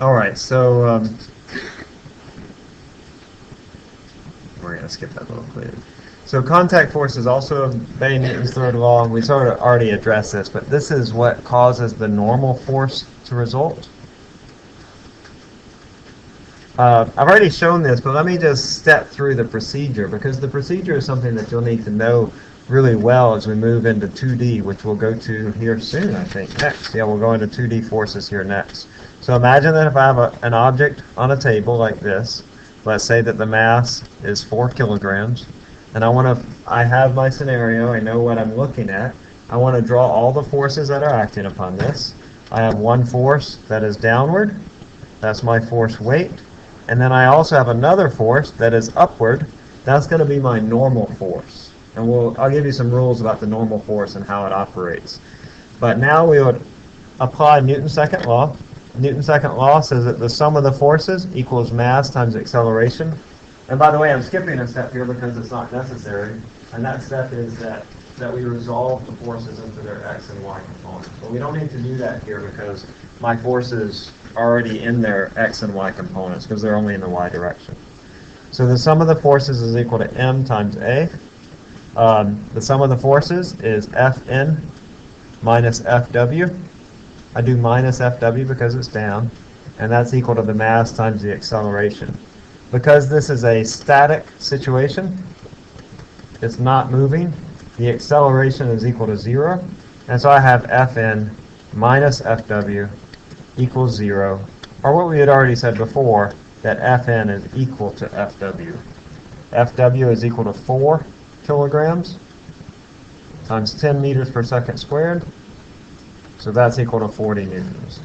All right, so we're going to skip that little clip. So contact force is also obeying Newton's third law. We sort of already addressed this, but this is what causes the normal force to result. I've already shown this, but let me just step through the procedure, because the procedure is something that you'll need to know really well as we move into 2D, which we'll go to here soon, I think, next. Yeah, we'll go into 2D forces here next. So imagine that if I have an object on a table like this, let's say that the mass is 4 kilograms, and I have my scenario, I know what I'm looking at. I want to draw all the forces that are acting upon this. I have one force that is downward, that's my force weight. And then I also have another force that is upward. That's going to be my normal force. And I'll give you some rules about the normal force and how it operates. But now we would apply Newton's second law. Newton's second law says that the sum of the forces equals mass times acceleration. And by the way, I'm skipping a step here because it's not necessary. And that step is that we resolve the forces into their x and y components. But we don't need to do that here because my forces already in their x and y components because they're only in the y direction. So the sum of the forces is equal to m times a. The sum of the forces is Fn minus Fw. I do minus Fw because it's down, and that's equal to the mass times the acceleration. Because this is a static situation, it's not moving, the acceleration is equal to 0, and so I have Fn minus Fw equals 0, or what we had already said before, that Fn is equal to Fw. Fw is equal to 4 kilograms times 10 meters per second squared, so that's equal to 40 newtons.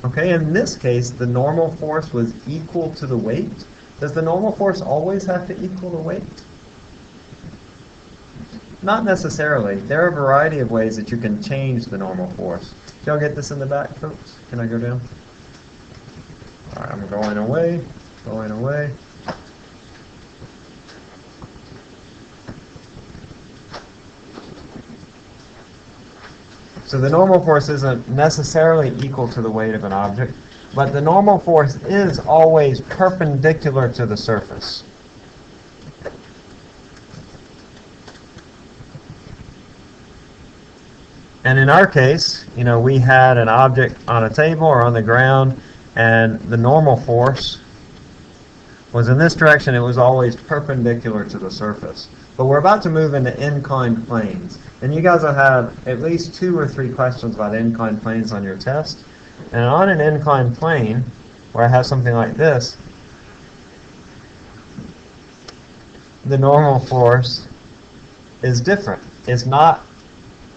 Okay, in this case, the normal force was equal to the weight. Does the normal force always have to equal the weight? Not necessarily. There are a variety of ways that you can change the normal force. Did y'all get this in the back, folks? Can I go down? All right, I'm going away, going away. So the normal force isn't necessarily equal to the weight of an object, but the normal force is always perpendicular to the surface. And in our case, we had an object on a table or on the ground, and the normal force was in this direction. It was always perpendicular to the surface. But we're about to move into inclined planes. And you guys will have at least 2 or 3 questions about inclined planes on your test. And on an inclined plane, where I have something like this, the normal force is different. It's not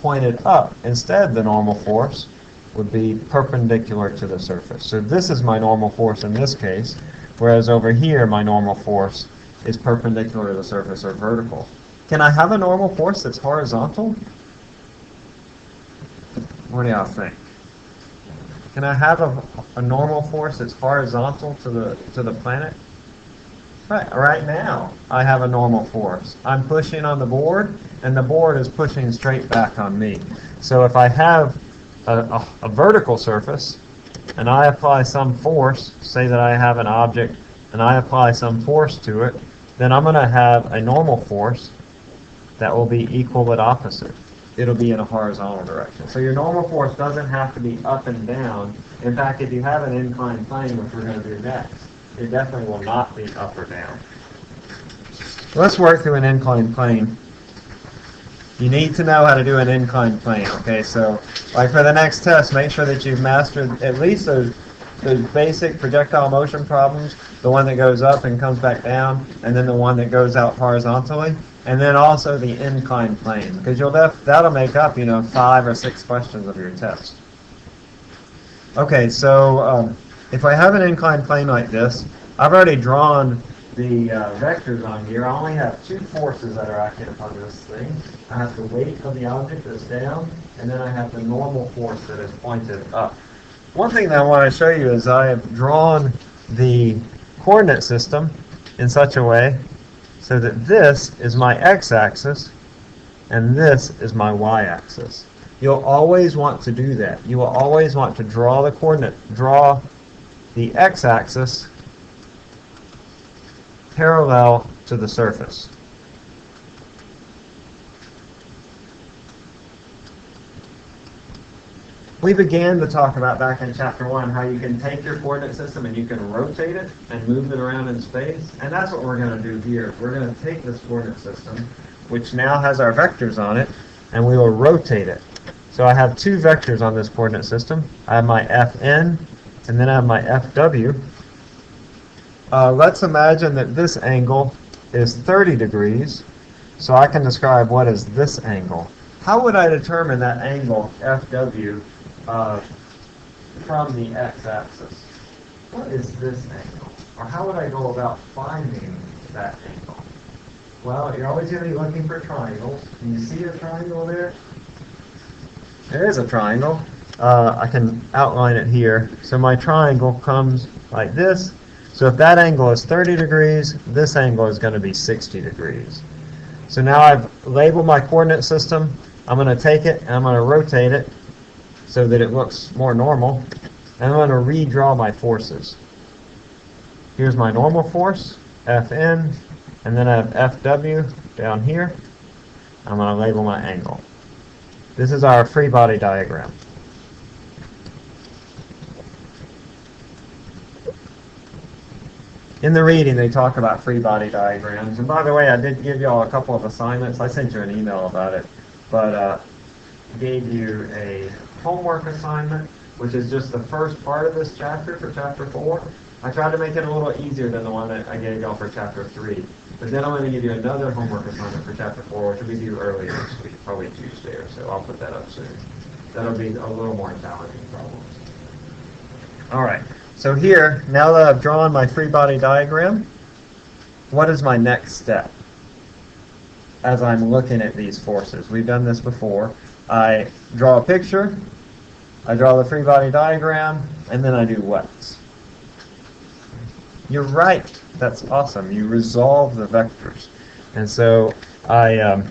pointed up. Instead, the normal force would be perpendicular to the surface. So this is my normal force in this case, whereas over here, my normal force is perpendicular to the surface or vertical. Can I have a normal force that's horizontal? What do y'all think? Can I have a normal force that's horizontal to the planet? Right now, I have a normal force. I'm pushing on the board, and the board is pushing straight back on me. So if I have a vertical surface, and I apply some force, say that I have an object, and I apply some force to it, then I'm going to have a normal force that will be equal but opposite. It'll be in a horizontal direction. So your normal force doesn't have to be up and down. In fact, if you have an inclined plane, which we're going to do next, it definitely will not be up or down. Let's work through an inclined plane. You need to know how to do an inclined plane, okay? So, like for the next test, make sure that you've mastered at least those basic projectile motion problems, the one that goes up and comes back down, and then the one that goes out horizontally, and then also the inclined plane, because that'll make up, 5 or 6 questions of your test. Okay, so if I have an inclined plane like this, I've already drawn the vectors on here. I only have 2 forces that are acting upon this thing. I have the weight of the object that's down, and then I have the normal force that is pointed up. One thing that I want to show you is I have drawn the coordinate system in such a way so that this is my x-axis and this is my y-axis. You'll always want to do that. You will always want to draw the x-axis parallel to the surface. We began to talk about back in chapter 1 how you can take your coordinate system and you can rotate it and move it around in space. And that's what we're going to do here. We're going to take this coordinate system, which now has our vectors on it, and we will rotate it. So I have two vectors on this coordinate system. I have my Fn, and then I have my Fw. Let's imagine that this angle is 30 degrees, so I can describe what is this angle. How would I determine that angle, Fw, from the x-axis? What is this angle? Or how would I go about finding that angle? Well, you're always going to be looking for triangles. Can you see a triangle there? There is a triangle. I can outline it here. So my triangle comes like this. So if that angle is 30 degrees, this angle is going to be 60 degrees. So now I've labeled my coordinate system. I'm going to take it and I'm going to rotate it so that it looks more normal. And I'm going to redraw my forces. Here's my normal force, Fn, and then I have Fw down here. I'm going to label my angle. This is our free body diagram. In the reading, they talk about free body diagrams. And by the way, I did give you all a couple of assignments. I sent you an email about it. But gave you a homework assignment, which is just the first part of this chapter for chapter 4. I tried to make it a little easier than the one that I gave y'all for chapter 3. But then I'm going to give you another homework assignment for chapter 4, which will be due early next week, probably Tuesday or so. I'll put that up soon. That'll be a little more challenging problems. All right. So here, now that I've drawn my free body diagram, what is my next step as I'm looking at these forces? We've done this before. I draw a picture, I draw the free body diagram, and then I do what? You're right. That's awesome. You resolve the vectors. And so I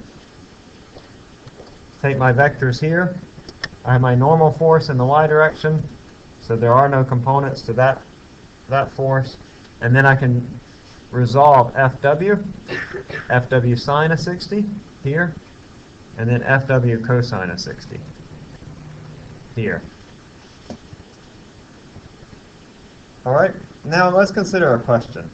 take my vectors here. I have my normal force in the y direction. So there are no components to that force. And then I can resolve Fw sine of 60 here, and then Fw cosine of 60 here. All right, now let's consider a question.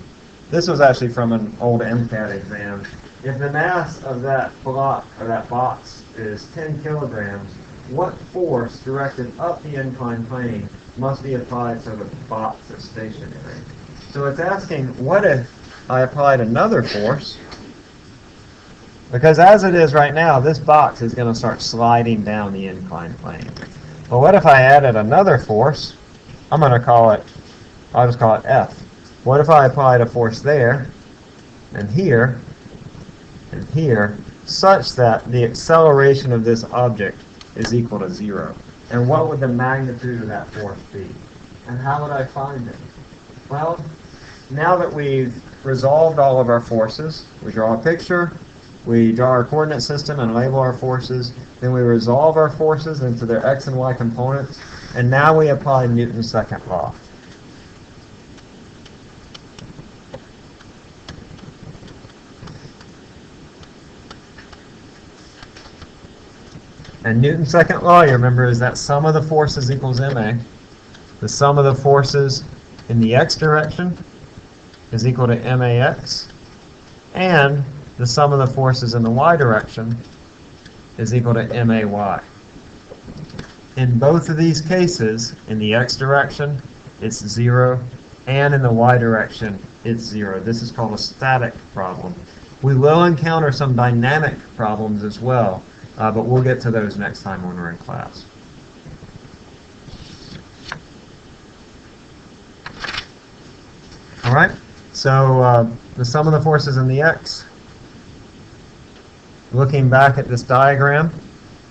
This was actually from an old MCAT exam. If the mass of that block or that box is 10 kilograms, what force directed up the inclined plane must be applied so the box is stationary? So it's asking, what if I applied another force? Because as it is right now, this box is going to start sliding down the inclined plane. But what if I added another force? I'll just call it F. What if I applied a force there, and here, such that the acceleration of this object is equal to 0? And what would the magnitude of that force be? And how would I find it? Well, now that we've resolved all of our forces, we draw a picture, we draw our coordinate system and label our forces, then we resolve our forces into their x and y components, and now we apply Newton's second law. And Newton's second law, you remember, is that sum of the forces equals ma. The sum of the forces in the x direction is equal to max, and the sum of the forces in the y direction is equal to may. In both of these cases, in the x direction, it's 0, and in the y direction, it's 0. This is called a static problem. We will encounter some dynamic problems as well, but we'll get to those next time when we're in class. All right, so the sum of the forces in the x. Looking back at this diagram,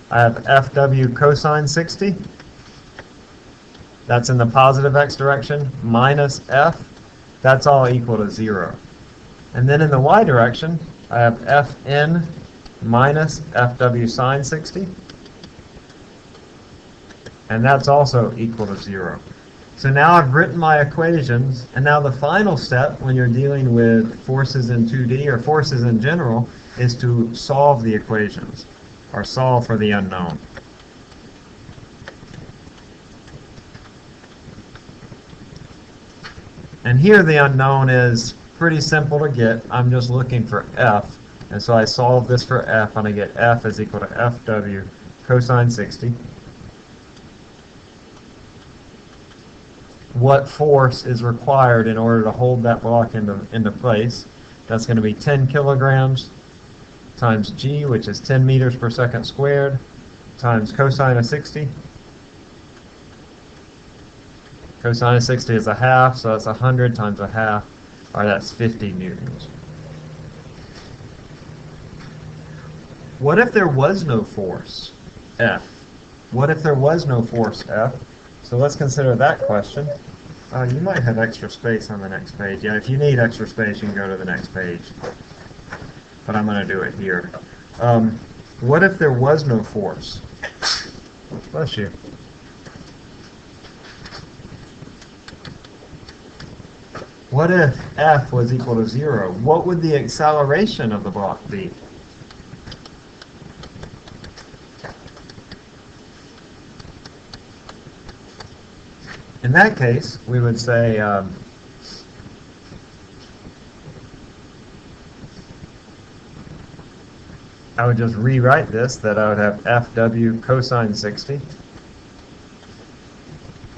I have Fw cosine 60. That's in the positive x direction, minus F. That's all equal to 0. And then in the y direction, I have Fn minus Fw sine 60. and that's also equal to 0. So now I've written my equations, and now the final step when you're dealing with forces in 2D or forces in general is to solve the equations, or solve for the unknown. And here the unknown is pretty simple to get. I'm just looking for F, and so I solve this for F, and I get F is equal to FW cosine 60. What force is required in order to hold that block into place? That's going to be 10 kilograms times G, which is 10 meters per second squared, times cosine of 60. Cosine of 60 is a half, so that's 100 times a half, or that's 50 newtons. What if there was no force, F? What if there was no force, F? So let's consider that question. You might have extra space on the next page. Yeah, if you need extra space, you can go to the next page. But I'm going to do it here. What if there was no force? Bless you. What if F was equal to 0? What would the acceleration of the block be? In that case, we would say I would just rewrite this, that I would have FW cosine 60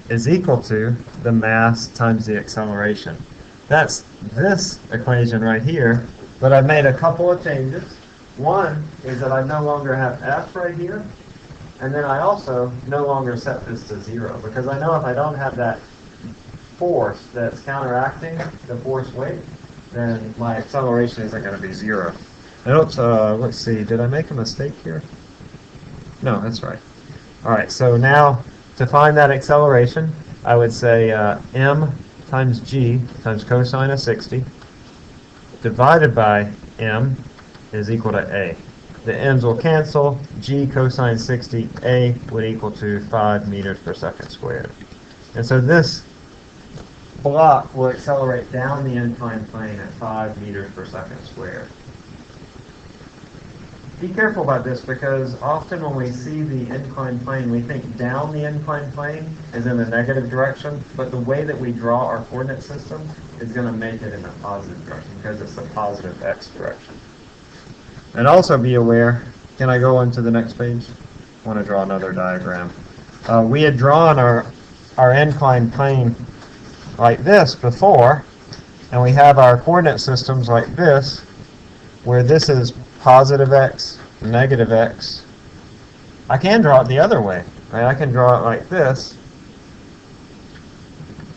is equal to the mass times the acceleration. That's this equation right here, but I've made a couple of changes. One is that I no longer have F right here, and then I also no longer set this to 0, because I know if I don't have that force that's counteracting the force weight, then my acceleration isn't going to be 0. I don't, let's see, did I make a mistake here? No, that's right. All right, so now to find that acceleration, I would say m times g times cosine of 60 divided by m is equal to a. The m's will cancel. G cosine 60, a would equal to 5 meters per second squared. And so this block will accelerate down the inclined plane at 5 meters per second squared. Be careful about this, because often when we see the inclined plane, we think down the inclined plane is in the negative direction, but the way that we draw our coordinate system is going to make it in the positive direction, because it's the positive x direction. And also be aware, can I go on to the next page? I want to draw another diagram. We had drawn our inclined plane like this before, and we have our coordinate systems like this, where this is positive x, negative x. I can draw it the other way, right? I can draw it like this.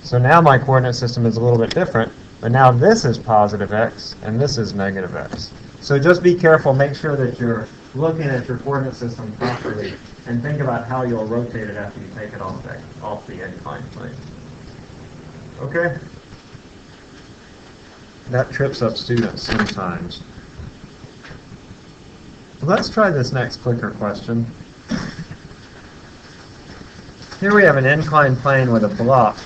So now my coordinate system is a little bit different, but now this is positive x, and this is negative x. So just be careful, make sure that you're looking at your coordinate system properly, and think about how you'll rotate it after you take it off the inclined plane. Okay? That trips up students sometimes. Let's try this next clicker question. Here we have an inclined plane with a block,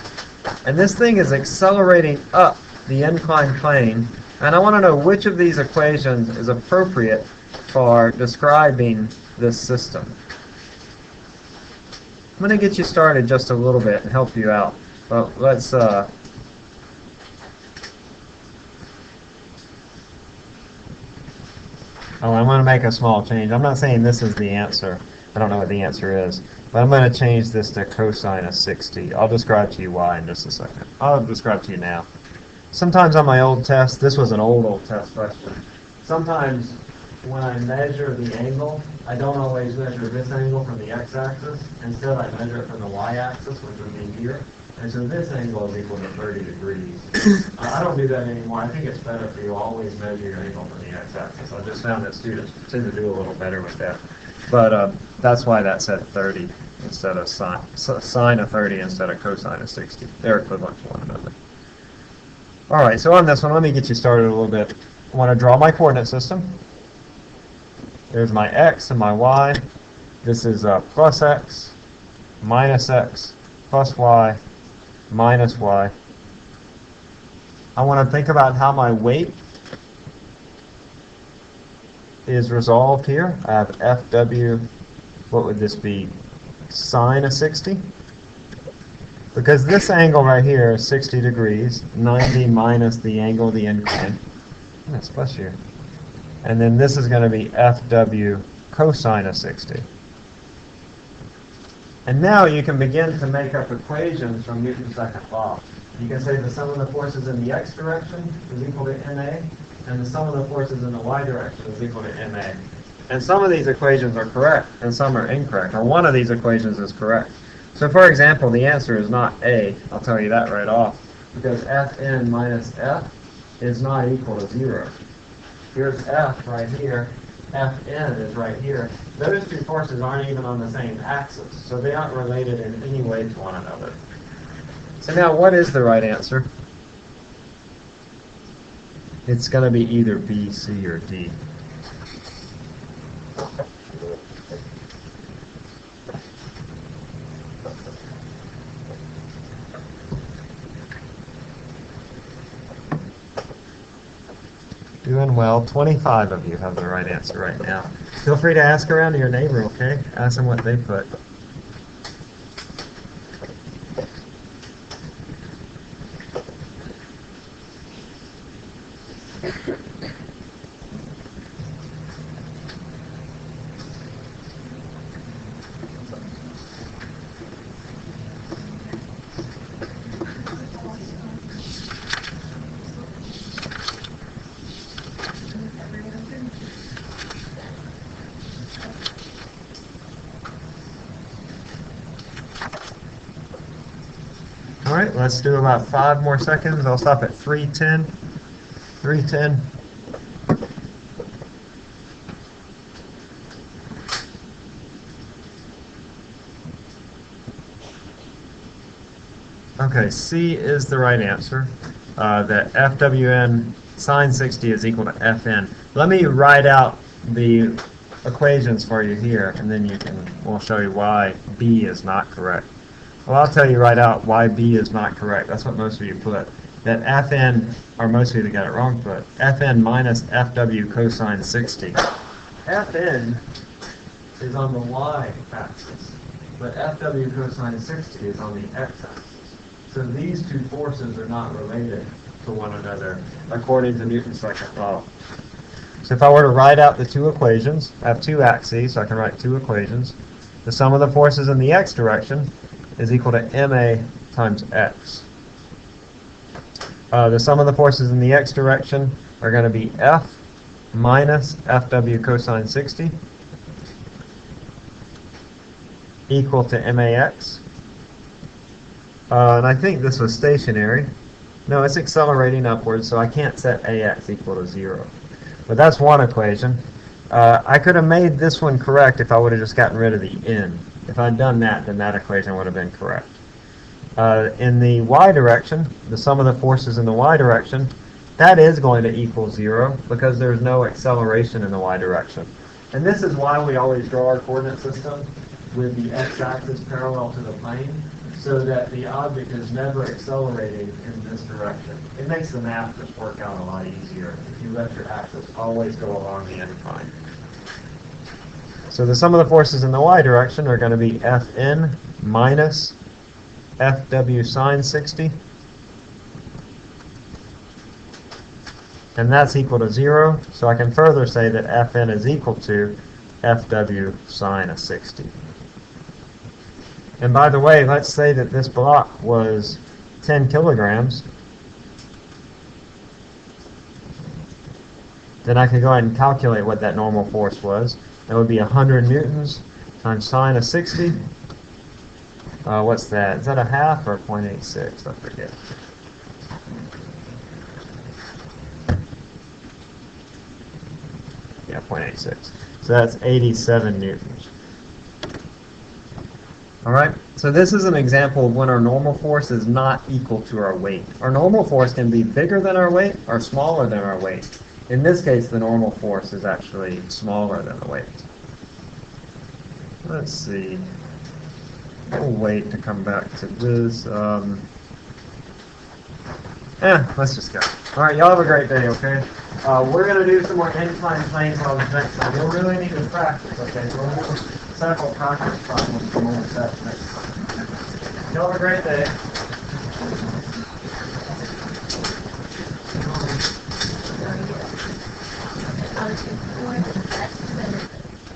and this thing is accelerating up the inclined plane, and I want to know which of these equations is appropriate for describing this system. I'm going to get you started just a little bit and help you out, but let's I'm going to make a small change. I'm not saying this is the answer. I don't know what the answer is. But I'm going to change this to cosine of 60. I'll describe to you why in just a second. I'll describe to you now. Sometimes on my old test, this was an old test question. Sometimes when I measure the angle, I don't always measure this angle from the x-axis. Instead, I measure it from the y-axis, which would be here. And so this angle is equal to 30 degrees. I don't do that anymore. I think it's better for you to always measure your angle from the x-axis. I just found that students tend to do a little better with that. But that's why that said 30 instead of sine of 30 instead of cosine of 60. They're equivalent to one another. All right, so on this one, let me get you started a little bit. I want to draw my coordinate system. There's my x and my y. This is plus x. minus x plus y minus y. I want to think about how my weight is resolved here. I have Fw, what would this be, sine of 60? Because this angle right here is 60 degrees, 90 minus the angle of the incline. Yes, bless you. And then this is going to be Fw cosine of 60. And now you can begin to make up equations from Newton's second law. You can say the sum of the forces in the x direction is equal to ma, and the sum of the forces in the y direction is equal to ma. And some of these equations are correct, and some are incorrect, or one of these equations is correct. So for example, the answer is not A. I'll tell you that right off, because Fn minus F is not equal to 0. Here's F right here. Fn is right here. Those two forces aren't even on the same axis, so they aren't related in any way to one another. So now what is the right answer? It's going to be either B, C, or D. Doing well. 25 of you have the right answer right now. Feel free to ask around to your neighbor, okay? Ask them what they put. All right, let's do about 5 more seconds. I'll stop at 310. 310. Okay, C is the right answer. That Fwn sine 60 is equal to Fn. Let me write out the equations for you here, and then we'll show you why B is not correct. Well, I'll tell you right out why B is not correct. That's what most of you put. That Fn, or most of you that got it wrong put, Fn minus Fw cosine 60. Fn is on the y-axis, but Fw cosine 60 is on the x-axis. So these two forces are not related to one another, according to Newton's second law. So if I were to write out the two equations, I have two axes, so I can write two equations. The sum of the forces in the x direction is equal to ma times x. The sum of the forces in the x direction are going to be F minus Fw cosine 60 equal to max. And I think this was stationary. No, it's accelerating upwards, so I can't set ax equal to 0. But that's one equation. I could have made this one correct if I would have just gotten rid of the n. If I'd done that, then that equation would have been correct. In the y direction, the sum of the forces in the y direction, that is going to equal 0 because there's no acceleration in the y direction. And this is why we always draw our coordinate system with the x-axis parallel to the plane, so that the object is never accelerating in this direction. It makes the math just work out a lot easier if you let your axis always go along the incline. So the sum of the forces in the y direction are going to be Fn minus Fw sine 60. And that's equal to 0. So I can further say that Fn is equal to Fw sine of 60. And by the way, let's say that this block was 10 kilograms. Then I could go ahead and calculate what that normal force was. That would be 100 newtons times sine of 60. What's that? Is that a half or 0.86? I forget. Yeah, 0.86. So that's 87 newtons. All right, so this is an example of when our normal force is not equal to our weight. Our normal force can be bigger than our weight or smaller than our weight. In this case, the normal force is actually smaller than the weight. Let's see. We'll wait to come back to this. Let's just go. All right, y'all have a great day, okay? We're going to do some more incline plane problems next time. You'll really need to practice, okay? So we'll do several practice problems for more sets next time. Y'all have a great day.